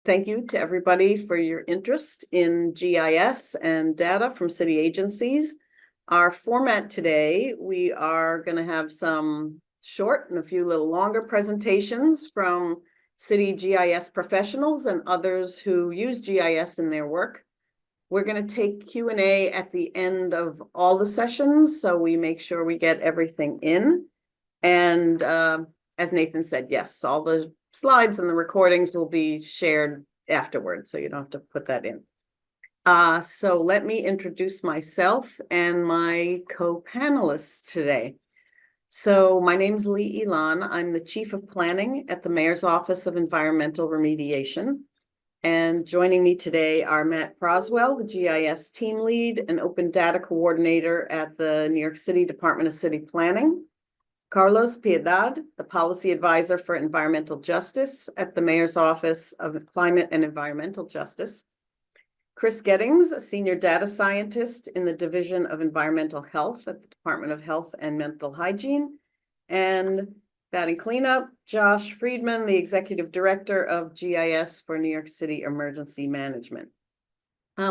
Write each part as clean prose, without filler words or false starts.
Thank you to everybody for your interest in GIS and data from city agencies. Our format today, we are going to have some short and a few little longer presentations from city GIS professionals and others who use GIS in their work. We're going to take Q&A at the end of all the sessions, so we make sure we get everything in. And as Nathan said, yes, all the slides and the recordings will be shared afterwards, so you don't have to put that in. So let me introduce myself and my co-panelists today. So my name's Lee Elan. I'm the Chief of Planning at the Mayor's Office of Environmental Remediation. And joining me today are Matt Croswell, the GIS team lead and open data coordinator at the New York City Department of City Planning. Carlos Piedad, the policy advisor for environmental justice at the Mayor's Office of Climate and Environmental Justice. Chris Gettings, a senior data scientist in the Division of Environmental Health at the Department of Health and Mental Hygiene. And batting cleanup, Josh Friedman, the executive director of GIS for New York City Emergency Management.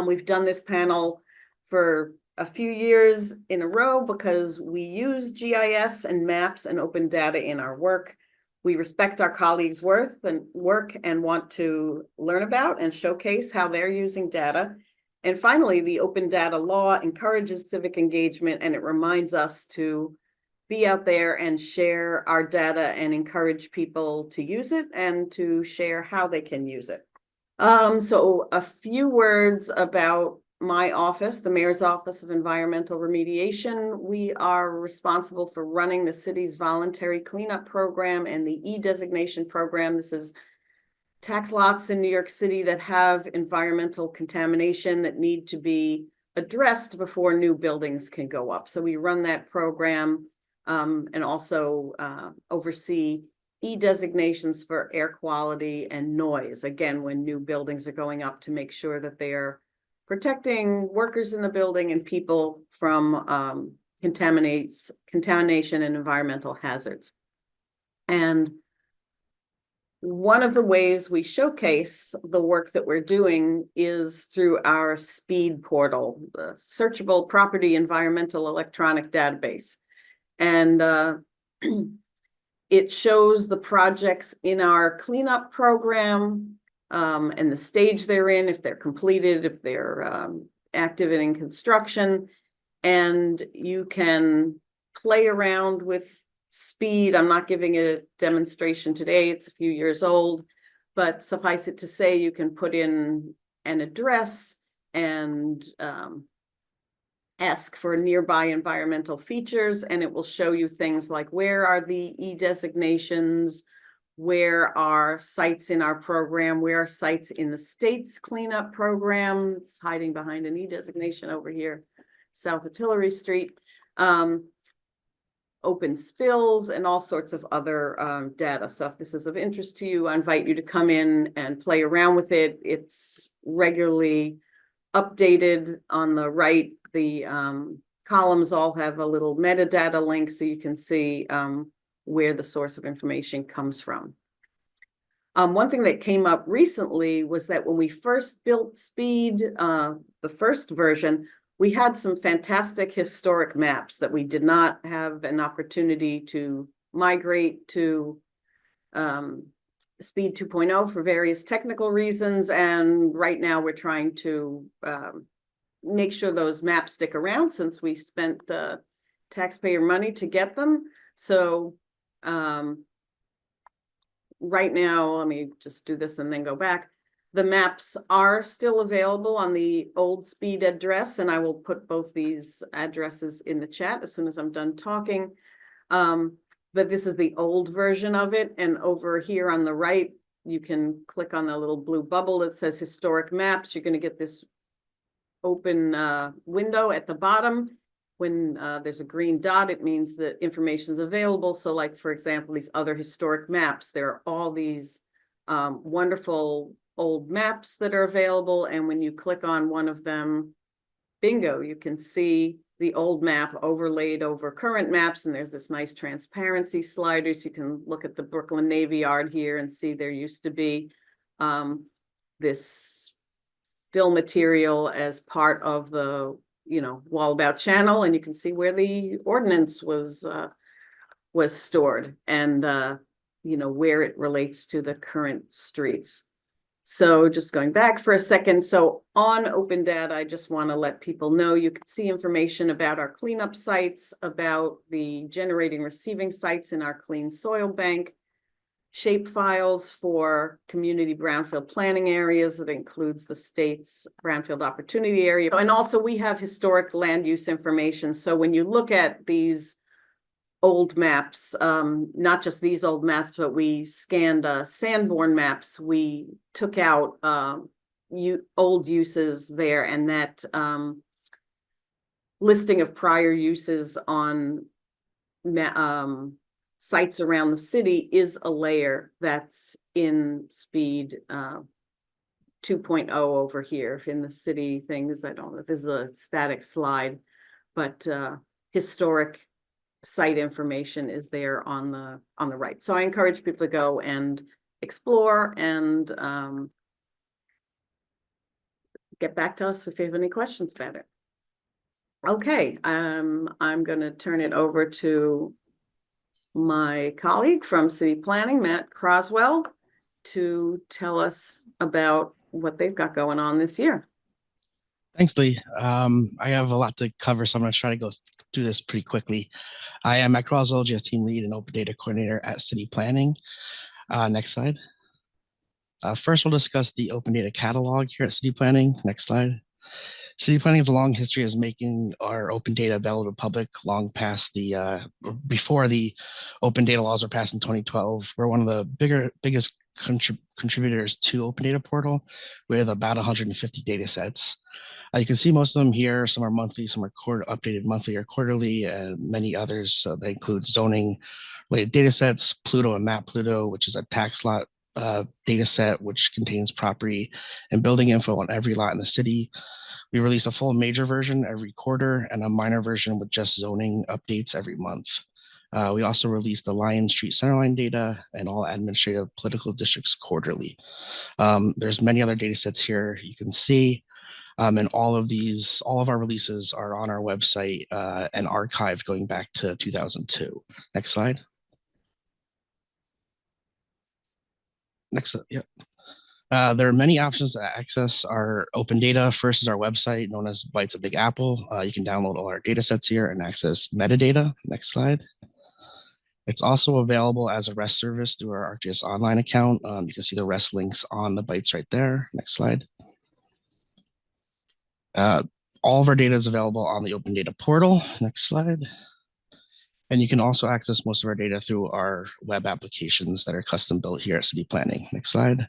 We've done this panel for a few years in a row because we use GIS and maps and open data in our work. We respect our colleagues' work and want to learn about and showcase how they're using data. And finally, the open data law encourages civic engagement, and it reminds us to be out there and share our data and encourage people to use it and to share how they can use it. So a few words about my office, the Mayor's Office of Environmental Remediation. We are responsible for running the city's voluntary cleanup program and the e-designation program. This is tax lots in New York City that have environmental contamination that need to be addressed before new buildings can go up. So we run that program and also oversee e-designations for air quality and noise, again, when new buildings are going up, to make sure that they are protecting workers in the building and people from contamination and environmental hazards. And one of the ways we showcase the work that we're doing is through our SPEED portal, the Searchable Property Environmental Electronic Database. And it shows the projects in our cleanup program and the stage they're in, if they're completed, if they're active and in construction. And you can play around with SPEED. I'm not giving a demonstration today. It's a few years old, but suffice it to say, you can put in an address and ask for nearby environmental features, and it will show you things like where are the e-designations, where are sites in our program, where are sites in the state's cleanup program. It's hiding behind an e-designation over here, South of Tillery Street, open spills, and all sorts of other data. So if this is of interest to you, I invite you to come in and play around with it. It's regularly updated. On the right, the columns all have a little metadata link, so you can see where the source of information comes from. One thing that came up recently was that when we first built SPEED, the first version, we had some fantastic historic maps that we did not have an opportunity to migrate to SPEED 2.0 for various technical reasons. And right now we're trying to make sure those maps stick around, since we spent the taxpayer money to get them. So right now, let me just do this and then go back. The maps are still available on the old SPEED address, and I will put both these addresses in the chat as soon as I'm done talking. But this is the old version of it. And over here on the right, you can click on the little blue bubble that says historic maps. You're going to get this open window at the bottom. When there's a green dot, it means that information is available. So like, for example, these other historic maps, there are all these wonderful old maps that are available. And when you click on one of them, bingo, you can see the old map overlaid over current maps. And there's this nice transparency slider. So you can look at the Brooklyn Navy Yard here and see there used to be this fill material as part of the, Wallabout Channel, and you can see where the ordinance was stored, and where it relates to the current streets. So just going back for a second, so on Open Data, I just want to let people know you can see information about our cleanup sites, about the generating receiving sites in our clean soil bank, shape files for community brownfield planning areas that includes the state's brownfield opportunity area. And also we have historic land use information. So when you look at these old maps, not just these old maps, but we scanned Sanborn maps. We took out old uses there, and that listing of prior uses on sites around the city is a layer that's in speed 2.0 over here. If in the city things, I don't know if this is a static slide, but historic site information is there on the right. So I encourage people to go and explore and get back to us if you have any questions about it. Okay, I'm going to turn it over to my colleague from City Planning, Matt Croswell, to tell us about what they've got going on this year. Thanks, Lee. I have a lot to cover, so I'm going to try to go through this pretty quickly. I am Matt Croswell, GS Team Lead and Open Data Coordinator at City Planning. Next slide. First, we'll discuss the Open Data Catalog here at City Planning. Next slide. City Planning has a long history of making our open data available to the public long past the, before the open data laws were passed in 2012. We're one of the biggest contributors to Open Data Portal with about 150 data sets. You can see most of them here. Some are monthly, some are updated monthly or quarterly, and many others. So they include zoning related data sets, Pluto and Map Pluto, which is a tax lot data set, which contains property and building info on every lot in the city. We release a full major version every quarter and a minor version with just zoning updates every month. We also release the Lion Street Centerline data and all administrative political districts quarterly. There's many other data sets here you can see. And all of our releases are on our website and archived going back to 2002. Next slide. Next, yep. There are many options to access our open data. First is our website known as Bytes of Big Apple. You can download all our data sets here and access metadata. Next slide. It's also available as a REST service through our ArcGIS Online account. You can see the REST links on the bytes right there. Next slide. All of our data is available on the Open Data Portal. Next slide. And you can also access most of our data through our web applications that are custom built here at City Planning. Next slide.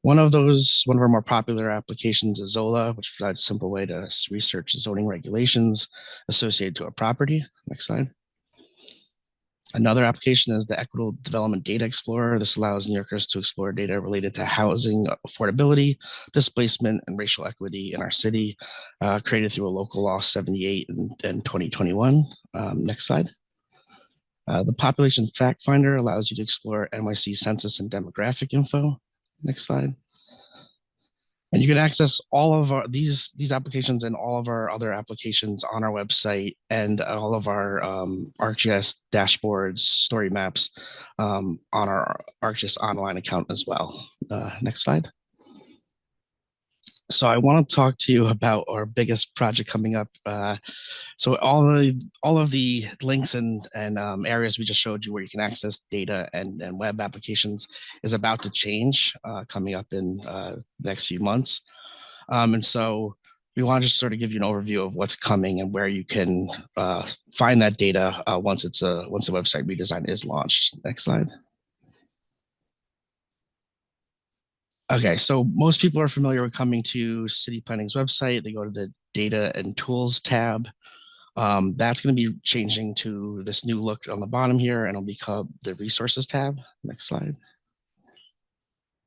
One of our more popular applications is Zola, which provides a simple way to research zoning regulations associated to a property. Next slide. Another application is the Equitable Development Data Explorer. This allows New Yorkers to explore data related to housing affordability, displacement, and racial equity in our city, created through a local law 78 in 2021. Next slide. The Population Fact Finder allows you to explore NYC census and demographic info. Next slide. And you can access all of these applications and all of our other applications on our website and all of our ArcGIS dashboards, story maps on our ArcGIS Online account as well. Next slide. So I want to talk to you about our biggest project coming up. So all of the links and areas we just showed you where you can access data and web applications is about to change coming up in the next few months. And so we want to just sort of give you an overview of what's coming and where you can find that data once the website redesign is launched. Next slide. Okay, so most people are familiar with coming to City Planning's website. They go to the Data and Tools tab. That's going to be changing to this new look on the bottom here, and it'll be called the Resources tab. Next slide.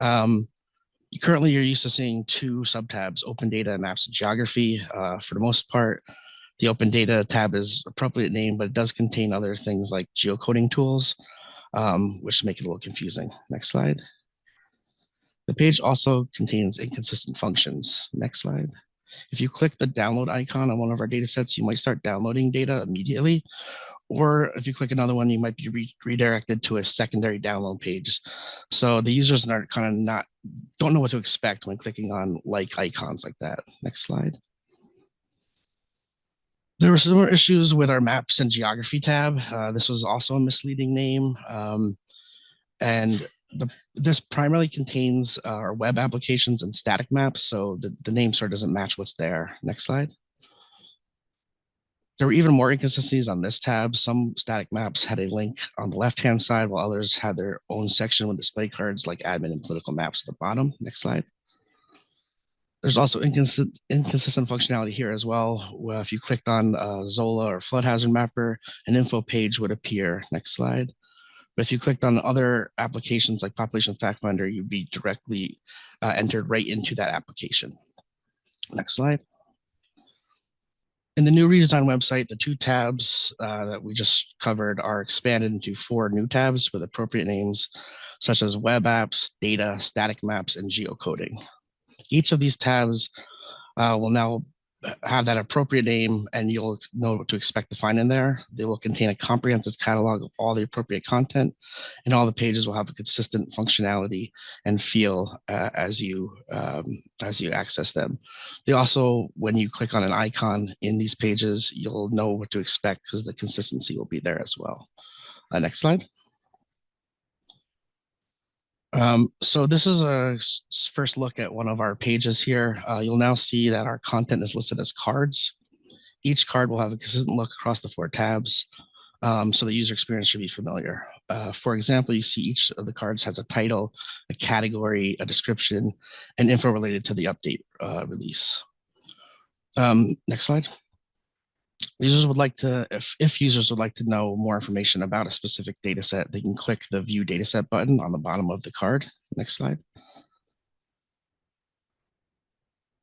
Currently, you're used to seeing two sub-tabs, Open Data and Maps and Geography. For the most part, the Open Data tab is appropriate name, but it does contain other things like geocoding tools, which make it a little confusing. Next slide. The page also contains inconsistent functions. Next slide. If you click the download icon on one of our data sets, you might start downloading data immediately. Or if you click another one, you might be redirected to a secondary download page. So the users are kind of don't know what to expect when clicking on like icons like that. Next slide. There were similar issues with our maps and geography tab. This was also a misleading name. And this primarily contains our web applications and static maps. So the name sort of doesn't match what's there. Next slide. There were even more inconsistencies on this tab. Some static maps had a link on the left-hand side, while others had their own section with display cards like admin and political maps at the bottom. Next slide. There's also inconsistent functionality here as well. Well, if you clicked on Zola or flood hazard mapper, an info page would appear. Next slide. But if you clicked on other applications like Population Fact Finder, you'd be directly entered right into that application. Next slide. In the new redesigned website, the 2 tabs that we just covered are expanded into 4 new tabs with appropriate names, such as web apps, data, static maps, and geocoding. Each of these tabs will now have that appropriate name, and you'll know what to expect to find in there. They will contain a comprehensive catalog of all the appropriate content, and all the pages will have a consistent functionality and feel as you access them. They also, when you click on an icon in these pages, you'll know what to expect because the consistency will be there as well. Next slide. So this is a first look at one of our pages here. You'll now see that our content is listed as cards. Each card will have a consistent look across the 4 tabs, so the user experience should be familiar. For example, you see each of the cards has a title, a category, a description, and info related to the update release. Next slide. Users would like to, if users would like to know more information about a specific data set, they can click the View Dataset button on the bottom of the card. Next slide.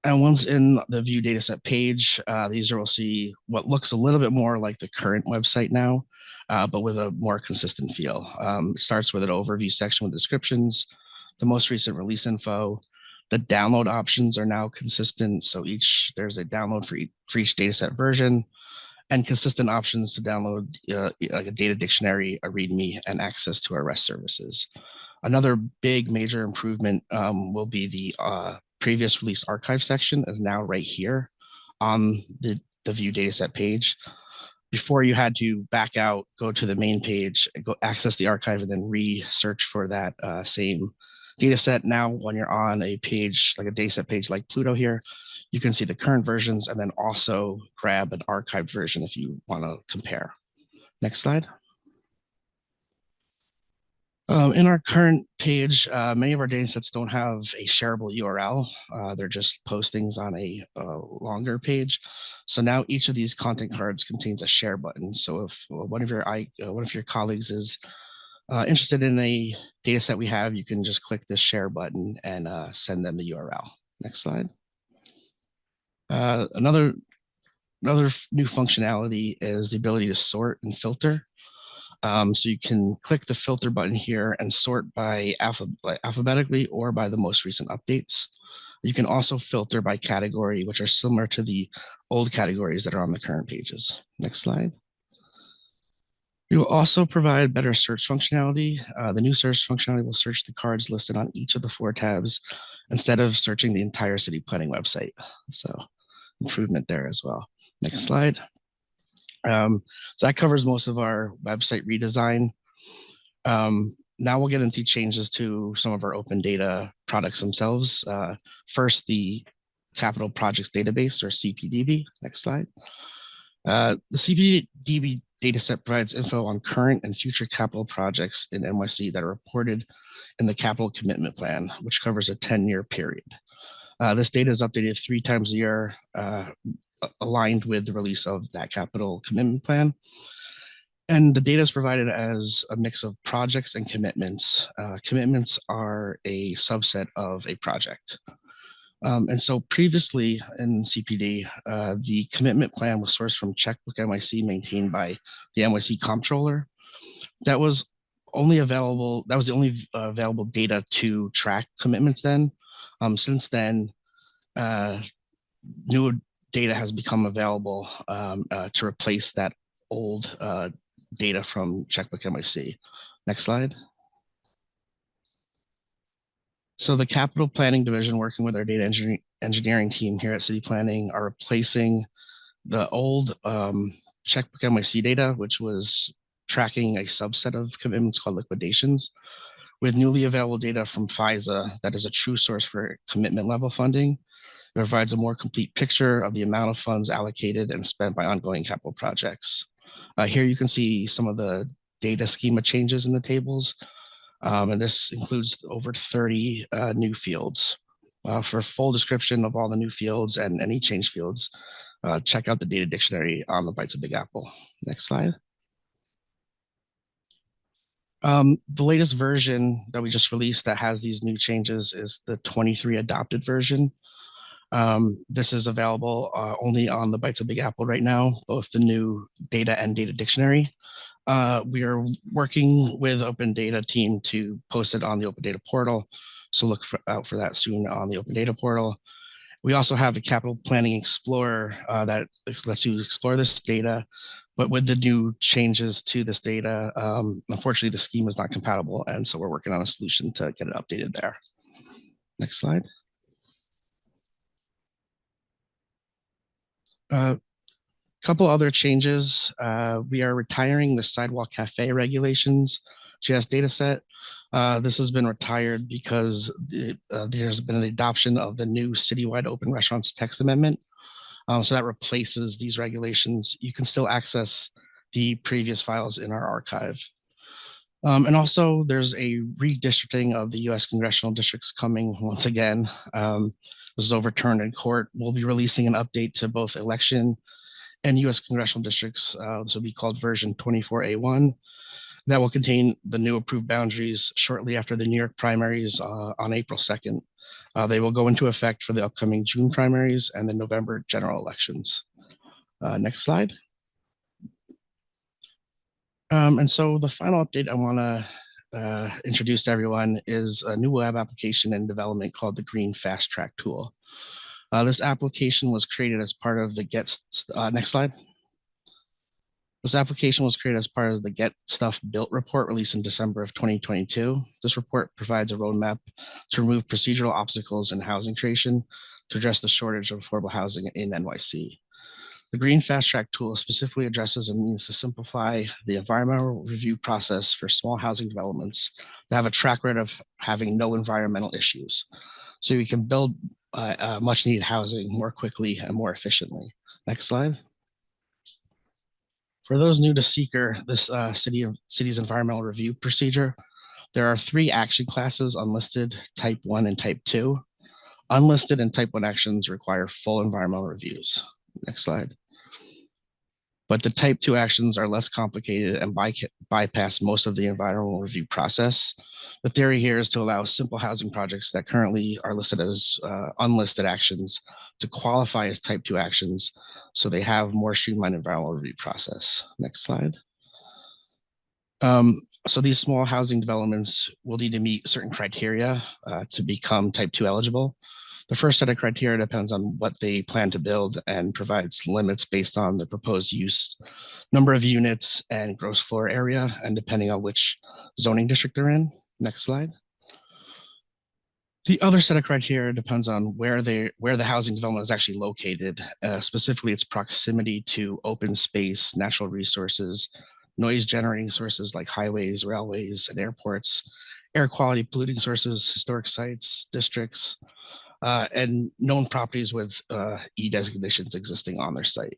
And once in the View Dataset page, the user will see what looks a little bit more like the current website now, but with a more consistent feel. It starts with an overview section with descriptions, the most recent release info. The download options are now consistent, so there's a download for each dataset version, and consistent options to download like a data dictionary, a README, and access to our REST services. Another big major improvement will be the previous release archive section is now right here on the View Dataset page. Before, you had to back out, go to the main page, go access the archive, and then re-search for that same data set. Now, when you're on a page, like a dataset page like Pluto here, you can see the current versions and then also grab an archived version if you want to compare. Next slide. In our current page, many of our data sets don't have a shareable URL. They're just postings on a longer page. So now each of these content cards contains a share button. So if one of your colleagues is interested in a data set we have, you can just click this share button and send them the URL. Next slide. Another new functionality is the ability to sort and filter. So you can click the filter button here and sort by alphabetically or by the most recent updates. You can also filter by category, which are similar to the old categories that are on the current pages. Next slide. We will also provide better search functionality. The new search functionality will search the cards listed on each of the 4 tabs instead of searching the entire city planning website. So improvement there as well. Next slide. So that covers most of our website redesign. Now we'll get into changes to some of our open data products themselves. First, the Capital Projects Database, or CPDB. Next slide. The CPDB dataset provides info on current and future capital projects in NYC that are reported in the Capital Commitment Plan, which covers a 10-year period. This data is updated 3 times a year, aligned with the release of that Capital Commitment Plan. And the data is provided as a mix of projects and commitments. Commitments are a subset of a project. And so previously in CPD, the commitment plan was sourced from Checkbook NYC, maintained by the NYC Comptroller. That was only available, that was the only available data to track commitments then. Since then, new data has become available to replace that old data from Checkbook NYC. Next slide. So the capital planning division, working with our data engineering team here at City Planning, are replacing the old Checkbook NYC data, which was tracking a subset of commitments called liquidations, with newly available data from FISA that is a true source for commitment level funding. It provides a more complete picture of the amount of funds allocated and spent by ongoing capital projects. Here you can see some of the data schema changes in the tables, and this includes over 30 new fields. For full description of all the new fields and any change fields, check out the data dictionary on the Bytes of Big Apple. Next slide. The latest version that we just released that has these new changes is the 23 adopted version. This is available only on the Bytes of Big Apple right now, both the new data and data dictionary. We are working with Open Data team to post it on the Open Data portal. So look out for that soon on the Open Data portal. We also have a Capital Planning Explorer that lets you explore this data, but with the new changes to this data, unfortunately, the scheme is not compatible. And so we're working on a solution to get it updated there. Next slide. Couple other changes. We are retiring the sidewalk cafe regulations GIS dataset. This has been retired because there's been the adoption of the new citywide open restaurants text amendment. So that replaces these regulations. You can still access the previous files in our archive. And also there's a redistricting of the US congressional districts coming once again. This is overturned in court. We'll be releasing an update to both election and US congressional districts. This will be called version 24A1. That will contain the new approved boundaries shortly after the New York primaries on April 2nd. They will go into effect for the upcoming June primaries and the November general elections. Next slide. And so the final update I want to introduce to everyone is a new web application in development called the Green Fast Track tool. This application was created as part of the next slide. This application was created as part of the Get Stuff Built report released in December of 2022. This report provides a roadmap to remove procedural obstacles in housing creation to address the shortage of affordable housing in NYC. The Green Fast Track tool specifically addresses and means to simplify the environmental review process for small housing developments that have a track record of having no environmental issues. So we can build much needed housing more quickly and more efficiently. Next slide. For those new to Seeker, this city's environmental review procedure, there are 3 action classes: unlisted, type 1, and type 2. Unlisted and type 1 actions require full environmental reviews. Next slide. But the type 2 actions are less complicated and bypass most of the environmental review process. The theory here is to allow simple housing projects that currently are listed as unlisted actions to qualify as type 2 actions, so they have more streamlined environmental review process. Next slide. So these small housing developments will need to meet certain criteria to become type 2 eligible. The first set of criteria depends on what they plan to build and provides limits based on the proposed use, number of units, and gross floor area, and depending on which zoning district they're in. Next slide. The other set of criteria depends on where the housing development is actually located, specifically its proximity to open space, natural resources, noise generating sources like highways, railways, and airports, air quality polluting sources, historic sites, districts, and known properties with E designations existing on their site.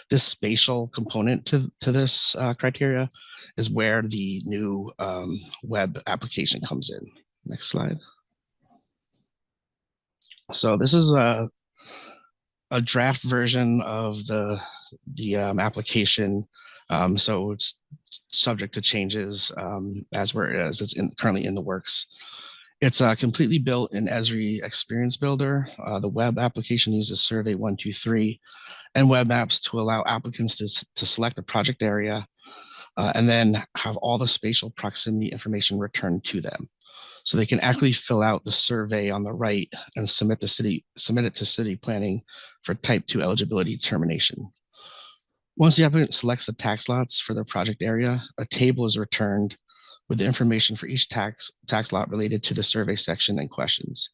This spatial component to this criteria is where the new web application comes in. Next slide. So this is a draft version of the application. So it's subject to changes as it's currently in the works. It's completely built in Esri Experience Builder. The web application uses Survey 123 and web maps to allow applicants to select a project area, and then have all the spatial proximity information returned to them. So they can actually fill out the survey on the right and submit it to city planning for type 2 eligibility determination. Once the applicant selects the tax lots for their project area, a table is returned with the information for each tax lot related to the survey section and questions.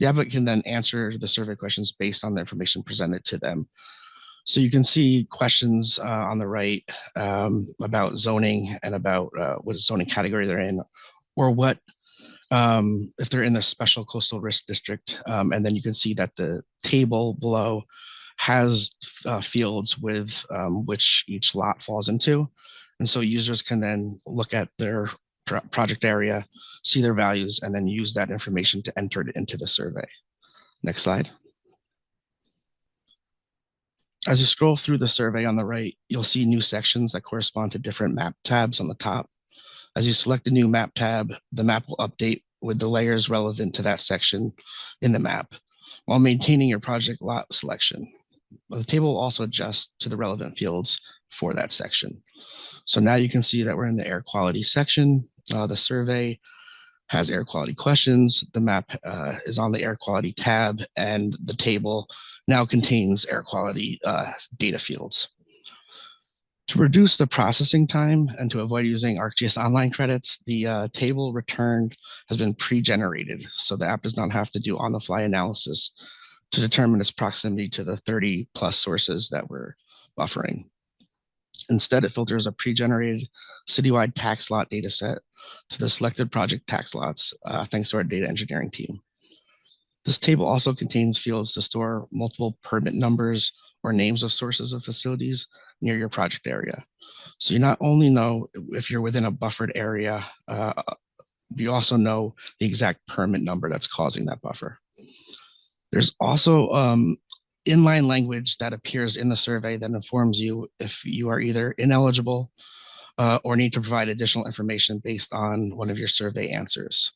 The applicant can then answer the survey questions based on the information presented to them. So you can see questions on the right about zoning and about what zoning category they're in, or what if they're in the special coastal risk district. And then you can see that the table below has fields with which each lot falls into. And so users can then look at their project area, see their values, and then use that information to enter it into the survey. Next slide. As you scroll through the survey on the right, you'll see new sections that correspond to different map tabs on the top. As you select a new map tab, the map will update with the layers relevant to that section in the map while maintaining your project lot selection. The table will also adjust to the relevant fields for that section. So now you can see that we're in the air quality section. The survey has air quality questions. The map is on the air quality tab, and the table now contains air quality data fields. To reduce the processing time and to avoid using ArcGIS Online credits, the table returned has been pre-generated, so the app does not have to do on-the-fly analysis to determine its proximity to the 30 plus sources that we're buffering. Instead, it filters a pre-generated citywide tax lot data set to the selected project tax lots, thanks to our data engineering team. This table also contains fields to store multiple permit numbers or names of sources of facilities near your project area. So you not only know if you're within a buffered area, you also know the exact permit number that's causing that buffer. There's also inline language that appears in the survey that informs you if you are either ineligible or need to provide additional information based on one of your survey answers.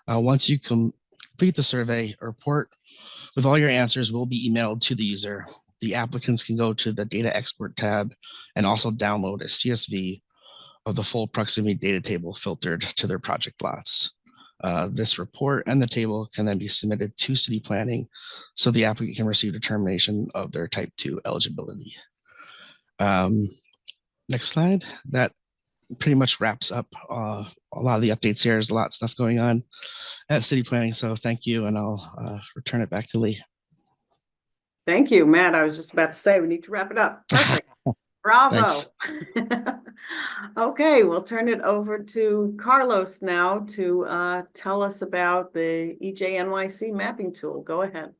Once you complete the survey, a report with all your answers will be emailed to the user. The applicants can go to the data export tab and also download a CSV of the full proximity data table filtered to their project lots. This report and the table can then be submitted to city planning so the applicant can receive determination of their type 2 eligibility. Next slide. That pretty much wraps up a lot of the updates here. There's a lot of stuff going on at city planning. So thank you, and I'll return it back to Lee. Thank you, Matt. I was just about to say we need to wrap it up. Perfect. Bravo. Okay, we'll turn it over to Carlos now to tell us about the EJNYC mapping tool. Go ahead.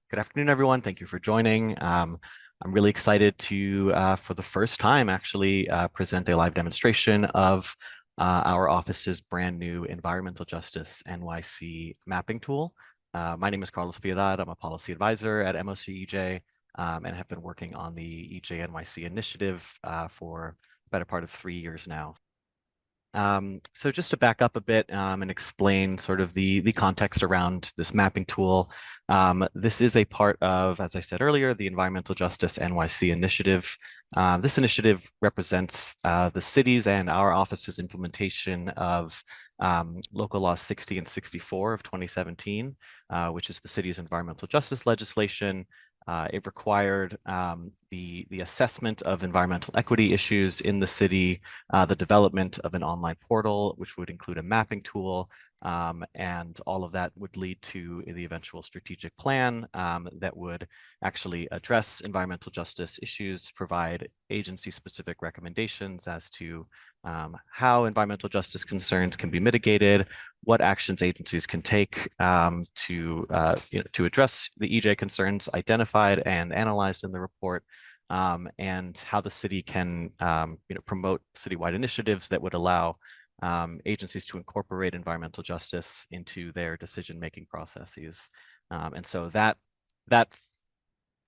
Good afternoon, everyone. Thank you for joining. I'm really excited to, for the first time, actually present a live demonstration of our office's brand new Environmental Justice NYC mapping tool. My name is Carlos Piedad. I'm a policy advisor at MOC-EJ and have been working on the EJ NYC initiative for the better part of 3 years now. So just to back up a bit and explain sort of the context around this mapping tool, this is a part of, as I said earlier, the Environmental Justice NYC initiative. This initiative represents the city's and our office's implementation of Local Law 60 and 64 of 2017, which is the city's environmental justice legislation. It required the assessment of environmental equity issues in the city, the development of an online portal, which would include a mapping tool, and all of that would lead to the eventual strategic plan that would actually address environmental justice issues, provide agency-specific recommendations as to how environmental justice concerns can be mitigated, what actions agencies can take to address the EJ concerns identified and analyzed in the report, and how the city can promote citywide initiatives that would allow agencies to incorporate environmental justice into their decision-making processes. And so that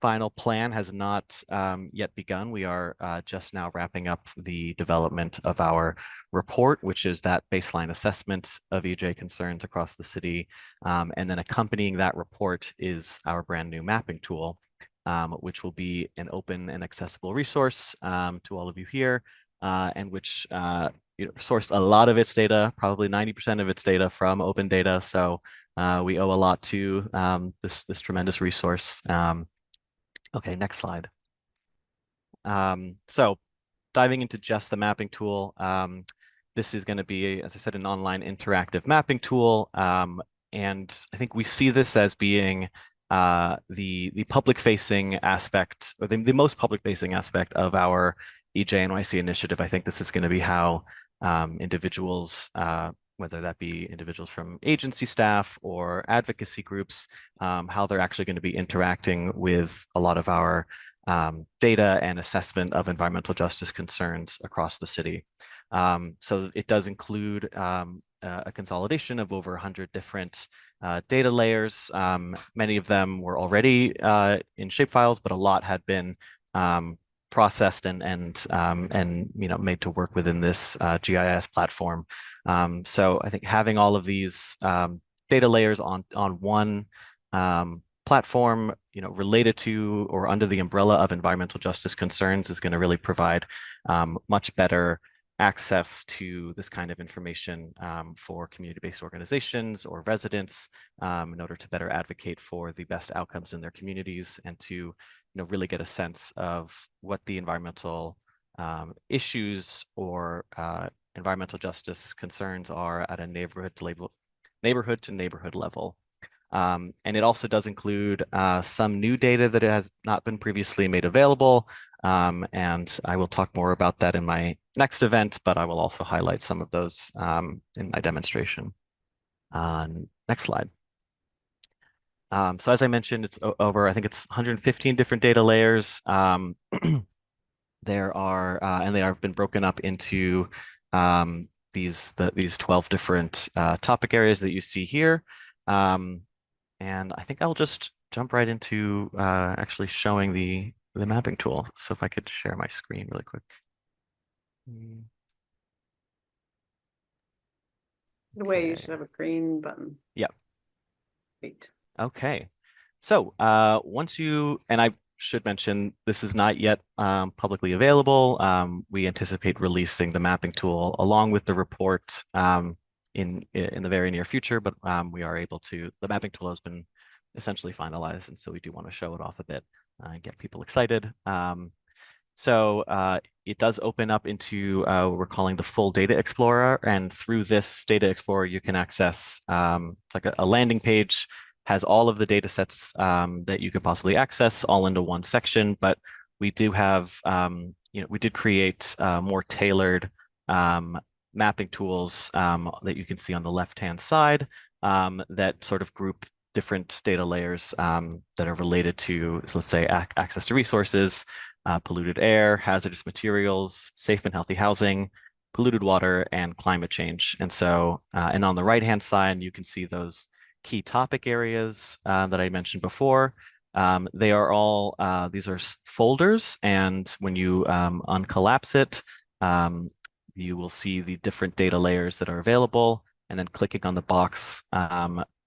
final plan has not yet begun. We are just now wrapping up the development of our report, which is that baseline assessment of EJ concerns across the city. And then accompanying that report is our brand new mapping tool, which will be an open and accessible resource to all of you here. and which sourced a lot of its data, probably 90% of its data from open data. So we owe a lot to this tremendous resource. Okay, next slide. So diving into just the mapping tool, this is going to be, as I said, an online interactive mapping tool. And I think we see this as being the public-facing aspect, or the most public-facing aspect of our EJNYC initiative. I think this is going to be how individuals, whether that be individuals from agency staff or advocacy groups, how they're actually going to be interacting with a lot of our data and assessment of environmental justice concerns across the city. So it does include a consolidation of over 100 different data layers. Many of them were already in shapefiles, but a lot had been processed and made to work within this GIS platform. So I think having all of these data layers on one platform, related to or under the umbrella of environmental justice concerns is going to really provide much better access to this kind of information for community-based organizations or residents in order to better advocate for the best outcomes in their communities and to really get a sense of what the environmental issues or environmental justice concerns are at a neighborhood to neighborhood level. And it also does include some new data that has not been previously made available. And I will talk more about that in my next event, but I will also highlight some of those in my demonstration. Next slide. So as I mentioned, it's over, I think it's 115 different data layers. There are, and they have been broken up into these 12 different topic areas that you see here. And I think I'll just jump right into actually showing the mapping tool. So if I could share my screen really quick. The way you should have a green button. Yeah. Great. Okay. So once you, and I should mention, this is not yet publicly available. We anticipate releasing the mapping tool along with the report in the very near future, but we are able to, the mapping tool has been essentially finalized, and so we do want to show it off a bit and get people excited. So it does open up into what we're calling the full data explorer, and through this data explorer you can access, it's like a landing page, has all of the data sets that you could possibly access all into one section, but we do have, we did create more tailored mapping tools that you can see on the left-hand side that sort of group different data layers that are related to, so let's say, access to resources, polluted air, hazardous materials, safe and healthy housing, polluted water, and climate change. And so, and on the right-hand side, you can see those key topic areas that I mentioned before. They are all, these are folders, and when you uncollapse it, you will see the different data layers that are available, and then clicking on the box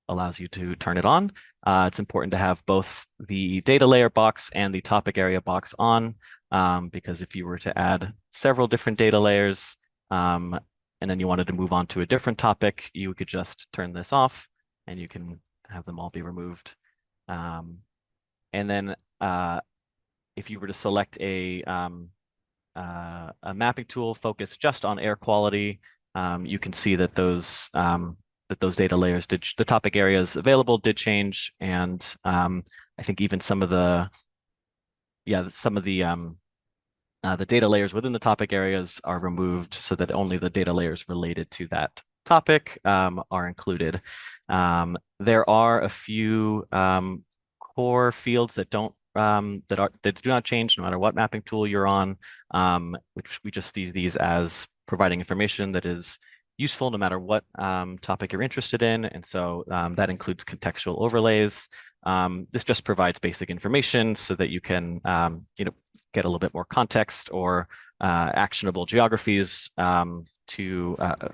allows you to turn it on. It's important to have both the data layer box and the topic area box on, because if you were to add several different data layers and then you wanted to move on to a different topic, you could just turn this off and you can have them all be removed. And then if you were to select a mapping tool focused just on air quality, you can see that those data layers the topic areas available did change, and I think even some of the data layers within the topic areas are removed so that only the data layers related to that topic are included. There are a few core fields that don't that do not change no matter what mapping tool you're on, which we just see these as providing information that is useful no matter what topic you're interested in. And so that includes contextual overlays. This just provides basic information so that you can get a little bit more context or actionable geographies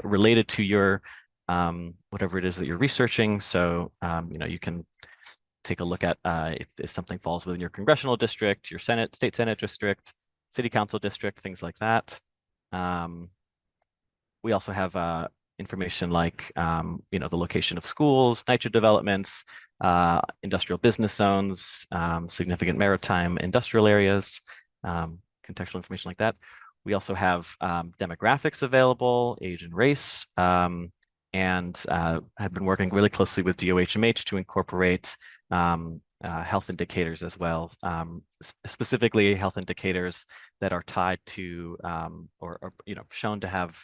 related to your whatever it is that you're researching. So you can take a look at if something falls within your congressional district, your state senate district, city council district, things like that. We also have information like the location of schools, nitrogen developments, industrial business zones, significant maritime industrial areas, contextual information like that. We also have demographics available, age and race, and have been working really closely with DOHMH to incorporate health indicators as well, specifically health indicators that are tied to or shown to have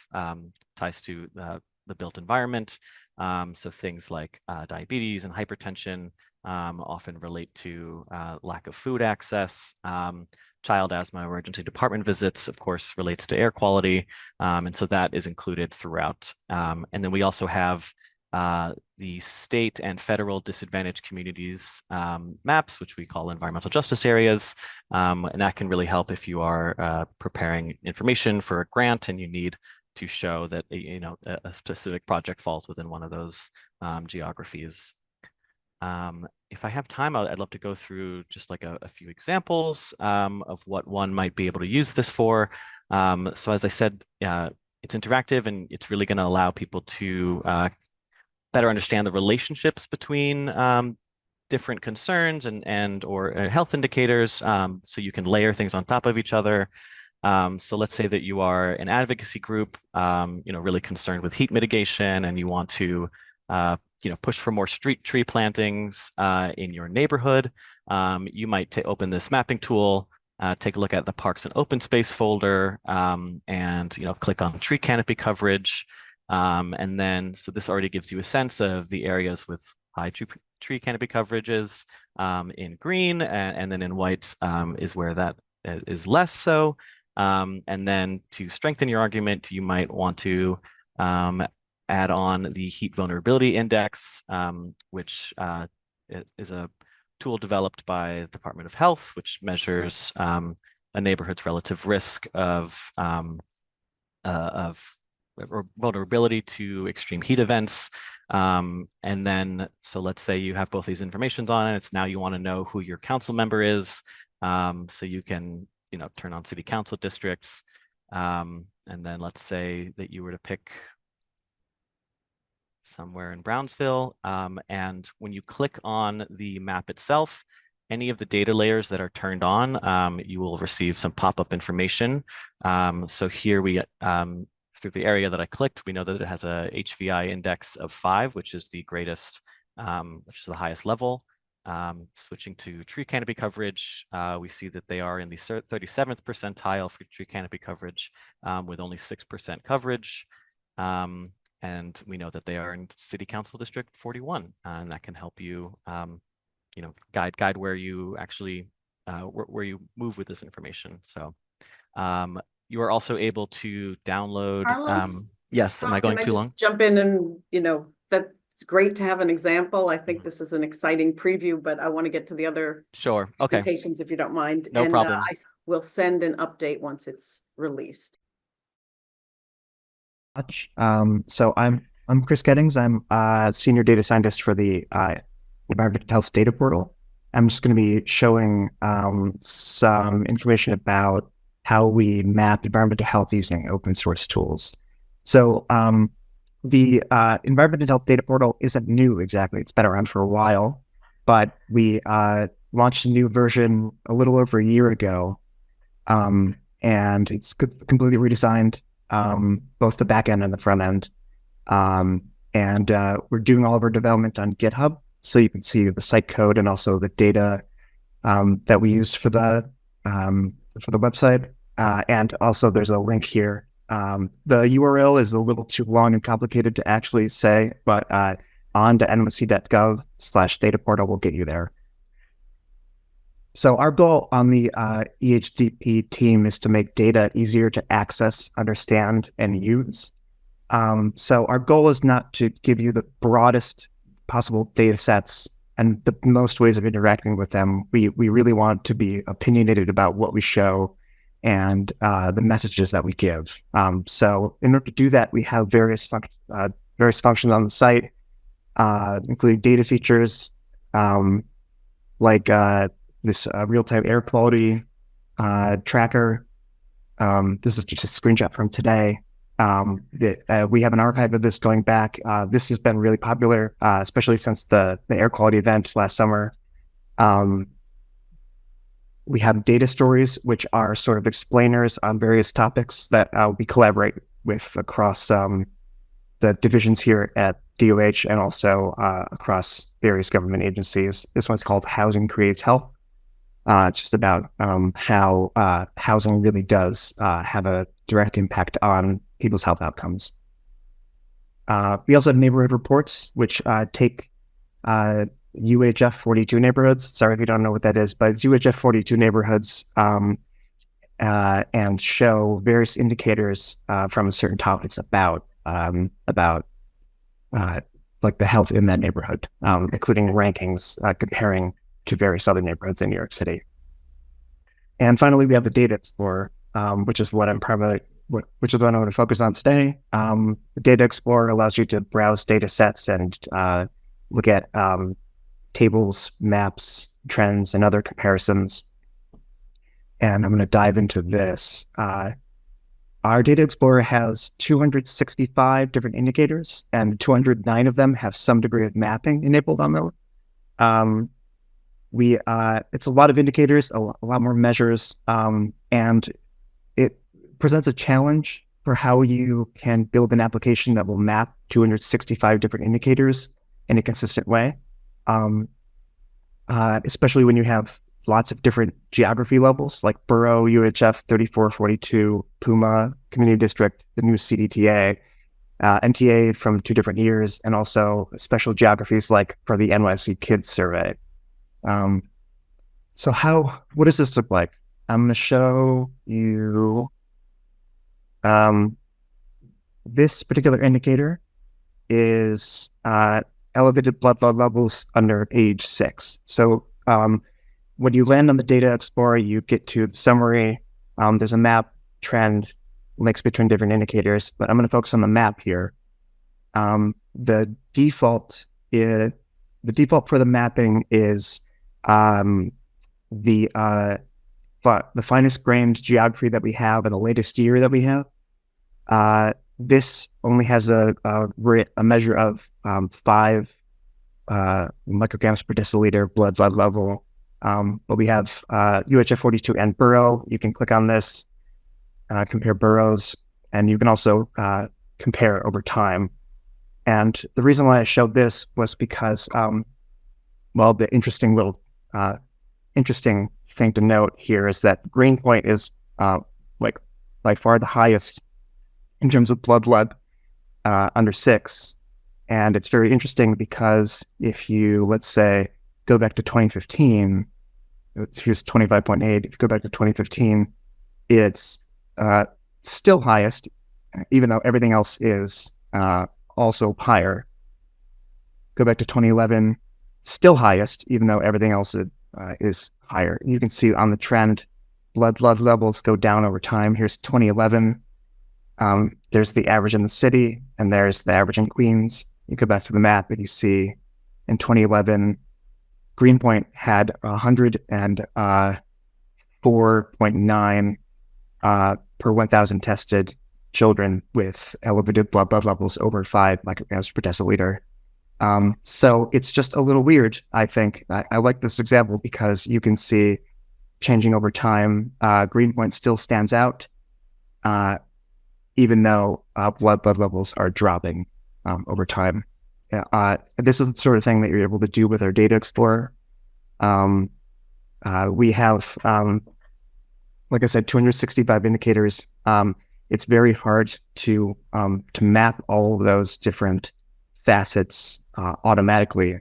ties to the built environment. So things like diabetes and hypertension often relate to lack of food access. Child asthma emergency department visits, of course, relates to air quality. And so that is included throughout. And then we also have the state and federal disadvantaged communities maps, which we call environmental justice areas. And that can really help if you are preparing information for a grant and you need to show that a specific project falls within one of those geographies. If I have time, I'd love to go through just like a few examples of what one might be able to use this for. So as I said, it's interactive and it's really going to allow people to better understand the relationships between different concerns or health indicators, so you can layer things on top of each other. So let's say that you are an advocacy group, really concerned with heat mitigation, and you want to, push for more street tree plantings in your neighborhood. You might open this mapping tool, take a look at the Parks and Open Space folder, and click on tree canopy coverage. And then, so this already gives you a sense of the areas with high tree canopy coverages in green, and then in white is where that is less so. And then to strengthen your argument, you might want to add on the heat vulnerability index, which is a tool developed by the Department of Health, which measures a neighborhood's relative risk of vulnerability to extreme heat events. And then, so let's say you have both these informations on it. It's now you want to know who your council member is, so you can turn on city council districts. And then let's say that you were to pick somewhere in Brownsville. And when you click on the map itself, any of the data layers that are turned on, you will receive some pop-up information. So here we, through the area that I clicked, we know that it has a HVI index of 5, which is the greatest, which is the highest level. Switching to tree canopy coverage, we see that they are in the 37th percentile for tree canopy coverage, with only 6% coverage. And we know that they are in City Council District 41, and that can help you, guide where you actually, where you move with this information. So you are also able to download. Carlos? Yes, am I going too long? Jump in and, that's great to have an example. I think this is an exciting preview, but I want to get to the other Sure. Okay. presentations if you don't mind. No problem. I will send an update once it's released. So I'm Chris Gettings. I'm a senior data scientist for the Environmental Health Data Portal. I'm just going to be showing some information about how we map environmental health using open source tools. So the Environmental Health Data Portal isn't new exactly. It's been around for a while, but we launched a new version a little over a year ago, and it's completely redesigned. Both the back end and the front end. And we're doing all of our development on GitHub, so you can see the site code and also the data that we use for the website. And also there's a link here. The URL is a little too long and complicated to actually say, but on to nmc.gov/dataportal will get you there. So our goal on the EHDP team is to make data easier to access, understand, and use. So our goal is not to give you the broadest possible data sets and the most ways of interacting with them. We really want to be opinionated about what we show and the messages that we give. So in order to do that, we have various functions on the site, including data features like this real-time air quality tracker, This is just a screenshot from today. We have an archive of this going back. This has been really popular, especially since the air quality event last summer. We have data stories, which are sort of explainers on various topics that we collaborate with across the divisions here at DOH and also across various government agencies. This one's called Housing Creates Health. It's just about how housing really does have a direct impact on people's health outcomes. We also have neighborhood reports, which take UHF 42 neighborhoods. Sorry if you don't know what that is, but UHF 42 neighborhoods and show various indicators from certain topics about like the health in that neighborhood, including rankings comparing to various other neighborhoods in New York City. And finally, we have the Data Explorer, which is what I'm which is what I'm going to focus on today. The Data Explorer allows you to browse data sets and look at tables, maps, trends, and other comparisons. And I'm going to dive into this. Our Data Explorer has 265 different indicators, and 209 of them have some degree of mapping enabled on them. It's a lot of indicators, a lot more measures, and it presents a challenge for how you can build an application that will map 265 different indicators in a consistent way, especially when you have lots of different geography levels like borough, UHF 3442, Puma, Community District, the new CDTA, NTA from 2 different years, and also special geographies like for the NYC Kids Survey. So what does this look like? I'm going to show you this particular indicator is elevated blood levels under age 6. So when you land on the Data Explorer, you get to the summary. There's a map, trend, links between different indicators, but I'm going to focus on the map here. The default for the mapping is the finest grained geography that we have and the latest year that we have. This only has a measure of 5 micrograms per deciliter blood level. But we have UHF 42 and borough. You can click on this, compare boroughs, and you can also compare over time. And the reason why I showed this was because, the interesting thing to note here is that Greenpoint is like by far the highest in terms of blood under 6. And it's very interesting because if you, let's say, go back to 2015, here's 25.8. If you go back to 2015, it's still highest, even though everything else is also higher. Go back to 2011, still highest, even though everything else is higher. You can see on the trend, blood levels go down over time. Here's 2011. There's the average in the city, and there's the average in Queens. You go back to the map, and you see in 2011, Greenpoint had 104.9 per 1,000 tested children with elevated blood levels over 5 micrograms per deciliter. So it's just a little weird, I think. I like this example because you can see changing over time. Greenpoint still stands out, even though blood levels are dropping over time. This is the sort of thing that you're able to do with our Data Explorer. We have, like I said, 265 indicators. It's very hard to map all of those different facets automatically.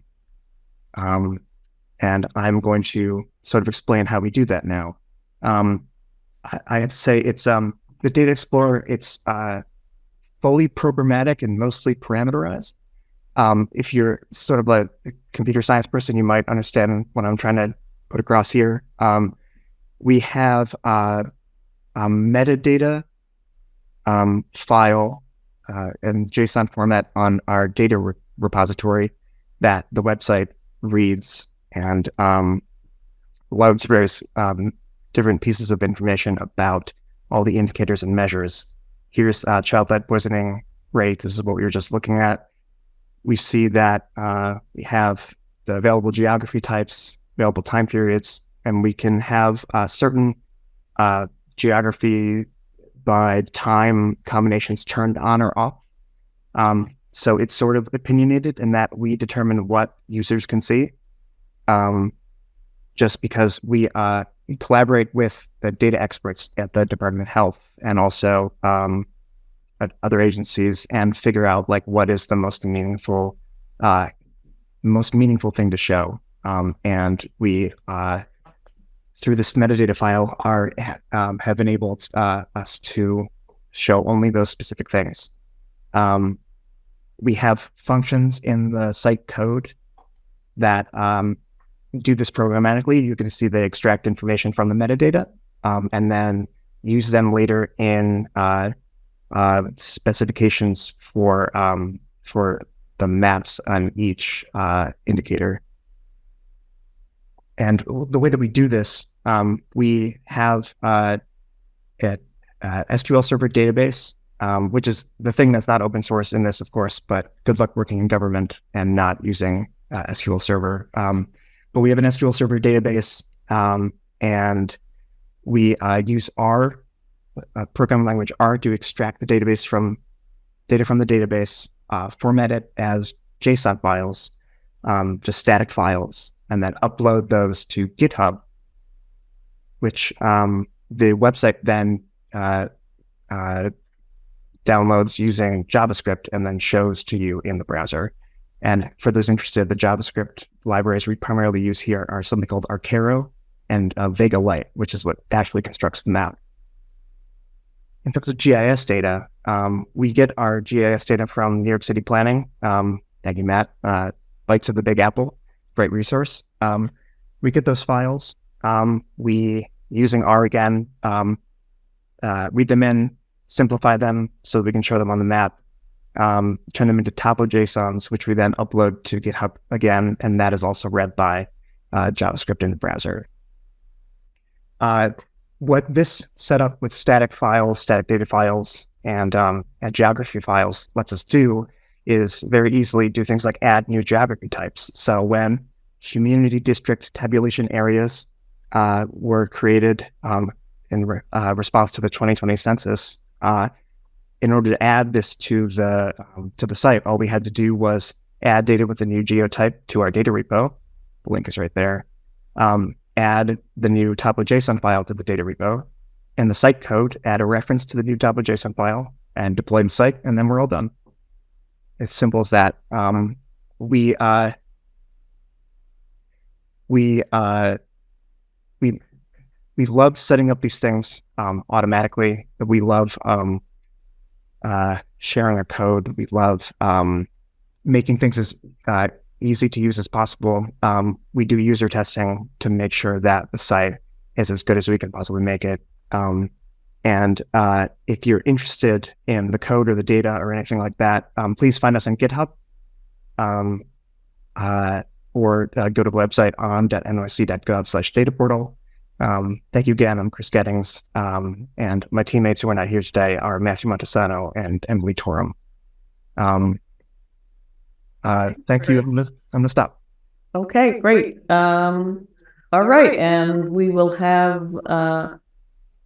And I'm going to sort of explain how we do that now. I have to say it's the Data Explorer. It's fully programmatic and mostly parameterized. If you're sort of a computer science person, you might understand what I'm trying to put across here. We have a metadata file in JSON format on our data repository that the website reads and loads various different pieces of information about all the indicators and measures. Here's child-led poisoning rate. This is what we were just looking at. We see that we have the available geography types, available time periods, and we can have certain geography by time combinations turned on or off. So it's sort of opinionated in that we determine what users can see. Just because we collaborate with the data experts at the Department of Health and also at other agencies and figure out like what is the most meaningful thing to show. And we through this metadata file have enabled us to show only those specific things. We have functions in the site code that do this programmatically. You can see they extract information from the metadata and then use them later in specifications for the maps on each indicator. And the way that we do this, we have an SQL Server database, which is the thing that's not open source in this, of course, but good luck working in government and not using SQL Server. But we have an SQL Server database, and we use R, programming language R, to extract the data from the database, format it as JSON files, just static files, and then upload those to GitHub, which the website then downloads using JavaScript and then shows to you in the browser. And for those interested, the JavaScript libraries we primarily use here are something called Arcaro and Vega Lite, which is what actually constructs the map. In terms of GIS data, we get our GIS data from New York City Planning. Thank you, Matt. Bites of the Big Apple, great resource. We get those files. We, using R again, read them in, simplify them so we can show them on the map, turn them into Topo JSONs, which we then upload to GitHub again, and that is also read by JavaScript in the browser. What this setup with static files, static data files, and geography files lets us do is very easily do things like add new geography types. So when community district tabulation areas were created in response to the 2020 census, in order to add this to the site, all we had to do was add data with the new geotype to our data repo. The link is right there. Add the new Topo JSON file to the data repo. In the site code, add a reference to the new Topo JSON file and deploy the site, and then we're all done. It's simple as that. We love setting up these things automatically. We love sharing our code. We love making things as easy to use as possible. We do user testing to make sure that the site is as good as we can possibly make it. And if you're interested in the code or the data or anything like that, please find us on GitHub or go to the website on.nyc.gov/dataportal. Thank you again. I'm Chris Gettings, and my teammates who are not here today are Matthew Montesano and Emily Torum. Thank you. I'm gonna stop. Okay, great. All right, and we will have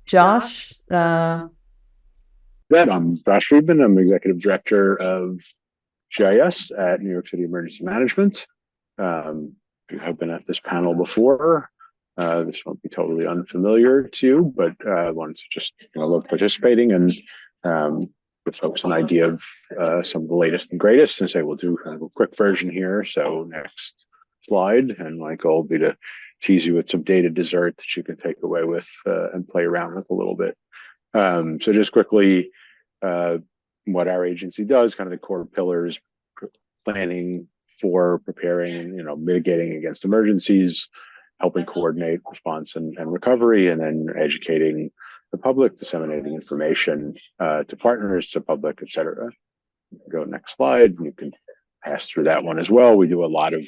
Josh. I'm Josh Friedman. I'm Executive Director of GIS at New York City Emergency Management. You have been at this panel before. This won't be totally unfamiliar to you, but I wanted to just love participating and give folks an idea of some of the latest and greatest, and say we'll do kind of a quick version here. So next slide, and my goal will be to tease you with some data dessert that you can take away with and play around with a little bit. So just quickly, what our agency does, kind of the core pillars: planning for, preparing, mitigating against emergencies, helping coordinate response and recovery, and then educating the public, disseminating information to partners, to public, et cetera. Go next slide. You can pass through that one as well. We do a lot of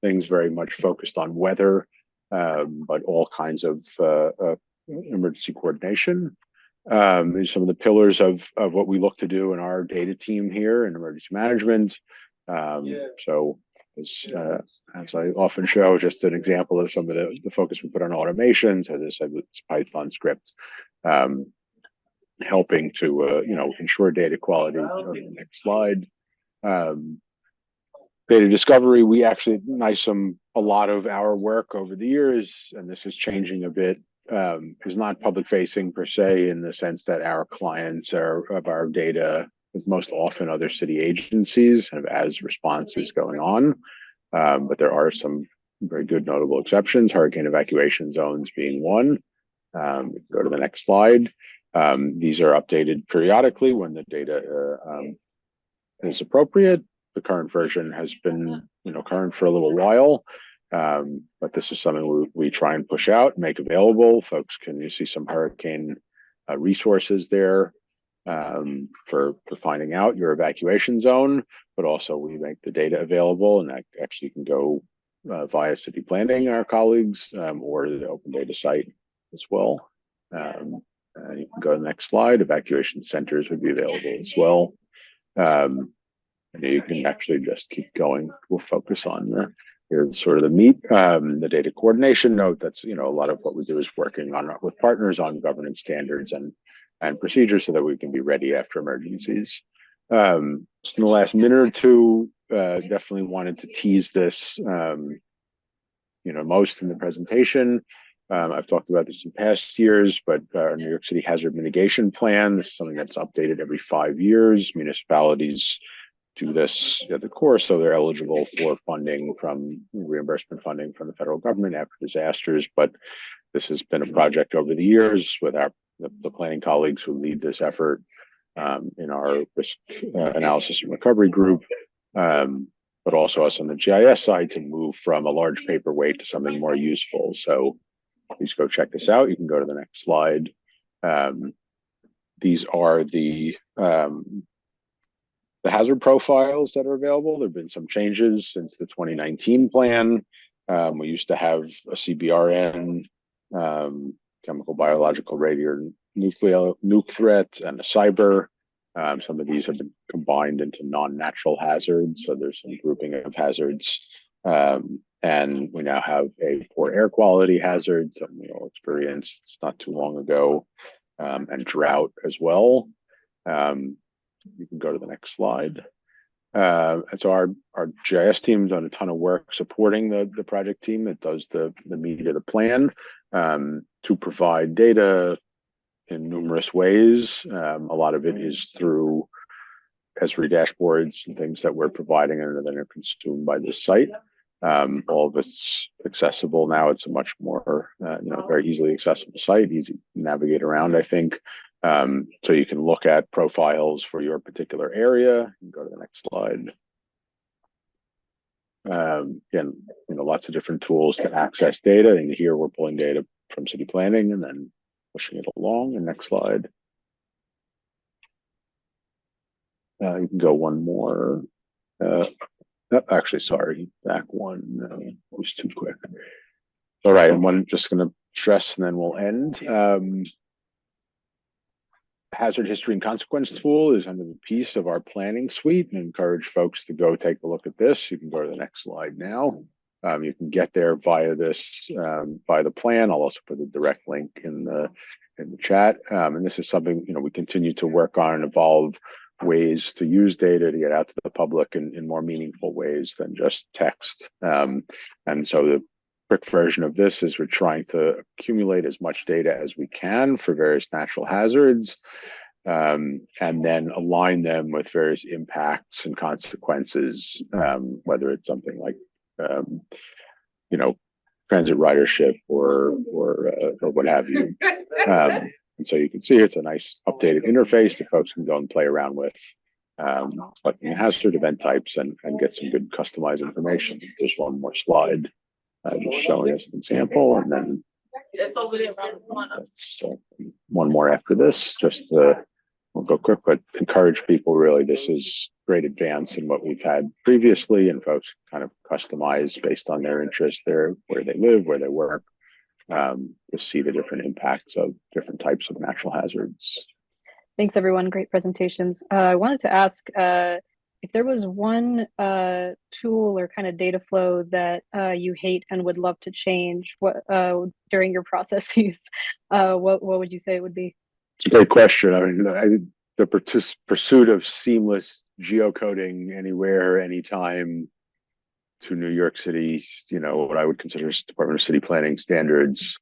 things very much focused on weather, but all kinds of emergency coordination. These are some of the pillars of what we look to do in our data team here in emergency management. So as I often show, just an example of some of the focus we put on automation. So this is Python script, helping to ensure data quality. On the next slide. Data discovery, we actually a lot of our work over the years, and this is changing a bit, is not public facing per se, in the sense that our clients are of our data with most often other city agencies as response is going on. But there are some very good notable exceptions, hurricane evacuation zones being one. Go to the next slide. These are updated periodically when the data is appropriate. The current version has been current for a little while, but this is something we try and push out, make available. Folks, you see some hurricane resources there for finding out your evacuation zone, but also we make the data available, and that actually can go via city planning, our colleagues, or the open data site as well. You can go to the next slide. Evacuation centers would be available as well. And you can actually just keep going. We'll focus on here's sort of the meat, the data coordination note. That's a lot of what we do is working on with partners on governance standards and procedures so that we can be ready after emergencies. So in the last minute or two, definitely wanted to tease this, most in the presentation. I've talked about this in past years, but our New York City Hazard Mitigation Plan, this is something that's updated every 5 years. Municipalities do this at the core, so they're eligible for reimbursement funding from the federal government after disasters. But this has been a project over the years with the planning colleagues who lead this effort in our risk analysis and recovery group, but also us on the GIS side to move from a large paperweight to something more useful. So please go check this out. You can go to the next slide. These are the hazard profiles that are available. There have been some changes since the 2019 plan. We used to have a CBRN, chemical, biological, nuke threat, and a cyber. Some of these have been combined into non-natural hazards. So there's some grouping of hazards. And we now have a poor air quality hazard, something we all experienced not too long ago, and drought as well. You can go to the next slide. And so our GIS team's done a ton of work supporting the project team that does the meat of the plan, to provide data in numerous ways. A lot of it is through Esri dashboards and things that we're providing and then are consumed by this site. All of it's accessible now. It's a much more very easily accessible site, easy to navigate around, I think. So you can look at profiles for your particular area. You can go to the next slide. Again, lots of different tools to access data. And here we're pulling data from city planning and then pushing it along. And next slide. You can go one more. Actually, sorry, back one. It was too quick. All right, and one just going to stress and then we'll end. Hazard history and consequence tool is under the piece of our planning suite, and encourage folks to go take a look at this. You can go to the next slide now. You can get there via this, via the plan. I'll also put a direct link in the chat. And this is something we continue to work on and evolve ways to use data to get out to the public in more meaningful ways than just text. And so the quick version of this is we're trying to accumulate as much data as we can for various natural hazards, and then align them with various impacts and consequences, whether it's something like transit ridership or what have you. And so you can see it's a nice updated interface that folks can go and play around with, selecting hazard event types and get some good customized information. There's one more slide just showing us an example, and then that's, one more after this. We'll go quick, but encourage people, really, this is great advance in what we've had previously, and folks kind of customize based on their interest, where they live, where they work, to see the different impacts of different types of natural hazards. Thanks, everyone. Great presentations. I wanted to ask if there was one tool or kind of data flow that you hate and would love to change what during your processes, what would you say it would be? It's a great question. I mean, the pursuit of seamless geocoding anywhere, anytime to New York City, what I would consider Department of City Planning standards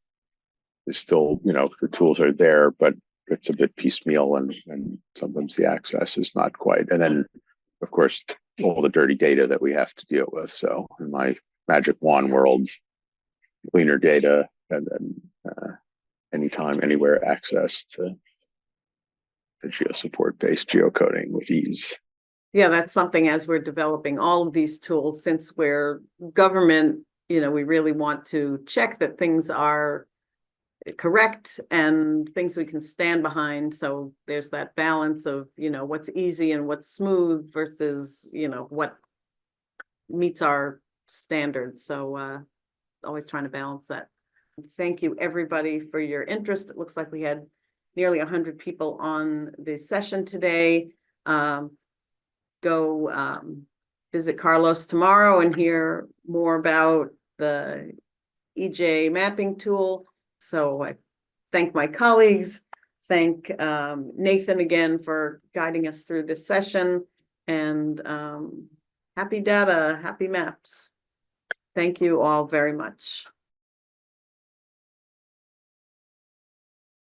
is still, the tools are there, but it's a bit piecemeal and sometimes the access is not quite. And then, of course, all the dirty data that we have to deal with. So in my magic wand world, cleaner data and then anytime, anywhere access to the GeoSupport-based geocoding with ease. Yeah, that's something as we're developing all of these tools, since we're government, we really want to check that things are correct and things we can stand behind. So there's that balance of, what's easy and what's smooth versus, what meets our standards. So always trying to balance that. Thank you, everybody, for your interest. It looks like we had nearly 100 people on the session today. Go visit Carlos tomorrow and hear more about the EJ mapping tool. So I thank my colleagues, thank Nathan again for guiding us through this session, and happy data, happy maps. Thank you all very much.